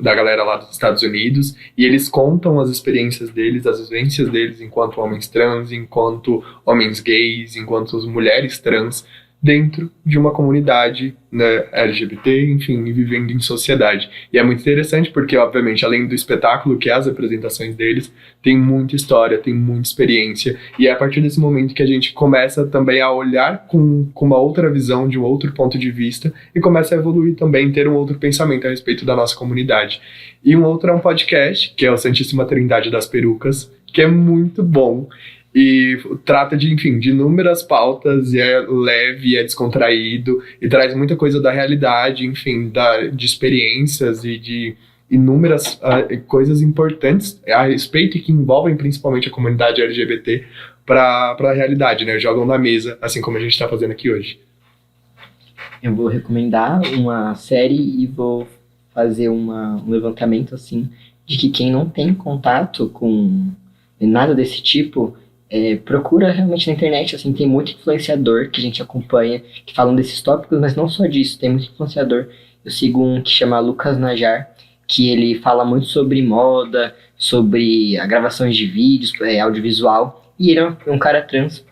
da galera lá dos Estados Unidos, e eles contam as experiências deles, as vivências deles enquanto homens trans, enquanto homens gays, enquanto mulheres trans, dentro de uma comunidade, né, LGBT, enfim, vivendo em sociedade. E é muito interessante porque, obviamente, além do espetáculo, que é as apresentações deles, tem muita história, tem muita experiência, e é a partir desse momento que a gente começa também a olhar com uma outra visão, de um outro ponto de vista, e começa a evoluir também, ter um outro pensamento a respeito da nossa comunidade. E um outro é um podcast, que é o Santíssima Trindade das Perucas, que é muito bom, e trata de, enfim, de inúmeras pautas, e é leve, é descontraído, e traz muita coisa da realidade, enfim, de experiências e de inúmeras coisas importantes a respeito e que envolvem principalmente a comunidade LGBT para a realidade, né? Jogam na mesa, assim como a gente está fazendo aqui hoje. Eu vou recomendar uma série e vou fazer um levantamento, assim, de que quem não tem contato com nada desse tipo, procura realmente na internet, assim, tem muito influenciador que a gente acompanha, que falam desses tópicos, mas não só disso, tem muito influenciador. Eu sigo um que chama Lucas Najar, que ele fala muito sobre moda, sobre a gravações de vídeos, audiovisual, e ele é um cara trans.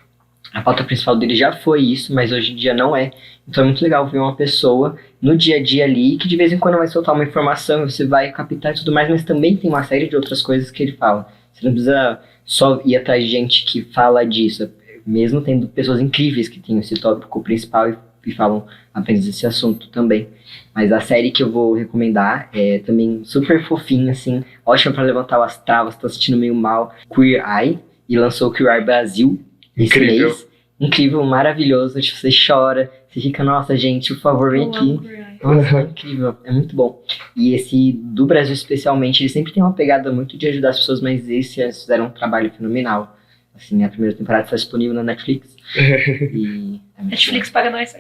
A pauta principal dele já foi isso, mas hoje em dia não é. Então é muito legal ver uma pessoa no dia a dia ali, que de vez em quando vai soltar uma informação, você vai captar e tudo mais, mas também tem uma série de outras coisas que ele fala. Você não precisa só ir atrás de gente que fala disso, mesmo tendo pessoas incríveis que têm esse tópico principal e falam apenas desse assunto também. Mas a série que eu vou recomendar é também super fofinha, assim, ótima para levantar as travas, tô sentindo meio mal, Queer Eye, e lançou o Queer Eye Brasil esse mês. Incrível, maravilhoso, tipo, você chora, você fica, nossa gente, por favor, vem aqui. Nossa, é incrível, é muito bom. E esse do Brasil especialmente, ele sempre tem uma pegada muito de ajudar as pessoas, mas esse eles fizeram um trabalho fenomenal. Assim, a primeira temporada está disponível na Netflix. E Netflix paga nós.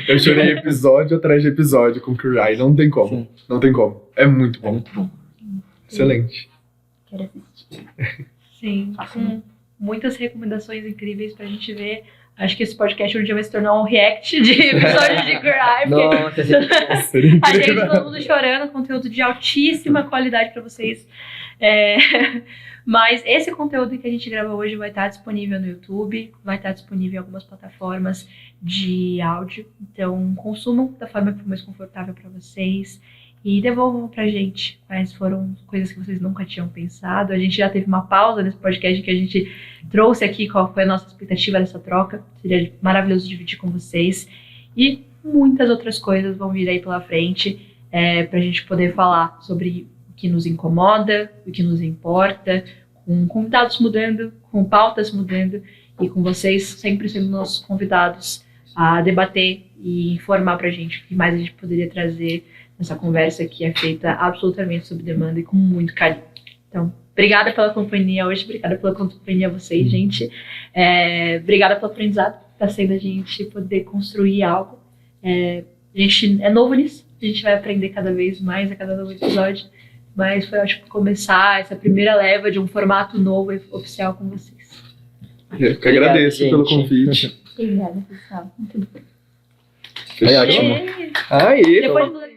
Eu chorei episódio atrás de episódio com Queer Eye, não tem como. Sim. Não tem como. É muito é bom. muito bom. Excelente. Quero assistir. Sim, com muitas recomendações incríveis pra gente ver. Acho que esse podcast um dia vai se tornar um react de episódios de Queer Eye, porque Nossa, Seria a incrível. gente, todo mundo chorando, conteúdo de altíssima qualidade pra vocês. Mas esse conteúdo que a gente grava hoje vai estar disponível no YouTube, vai estar disponível em algumas plataformas de áudio. Então, consumam da forma que for mais confortável para vocês e devolvam pra gente quais foram coisas que vocês nunca tinham pensado. A gente já teve uma pausa nesse podcast que a gente trouxe aqui qual foi a nossa expectativa dessa troca. Seria maravilhoso dividir com vocês. E muitas outras coisas vão vir aí pela frente pra gente poder falar sobre o que nos incomoda, o que nos importa, com convidados mudando, com pautas mudando e com vocês sempre sendo nossos convidados a debater e informar pra gente o que mais a gente poderia trazer nessa conversa que é feita absolutamente sob demanda e com muito carinho. Então, obrigada pela companhia hoje, obrigada pela companhia a vocês, gente. Obrigada pelo aprendizado que está sendo a gente poder construir algo. A gente é novo nisso, a gente vai aprender cada vez mais a cada novo episódio, mas foi ótimo começar essa primeira leva de um formato novo e oficial com vocês. Eu que agradeço gente. pelo convite. Obrigada, pessoal. Muito bom. Foi ótimo. Aê, Depois do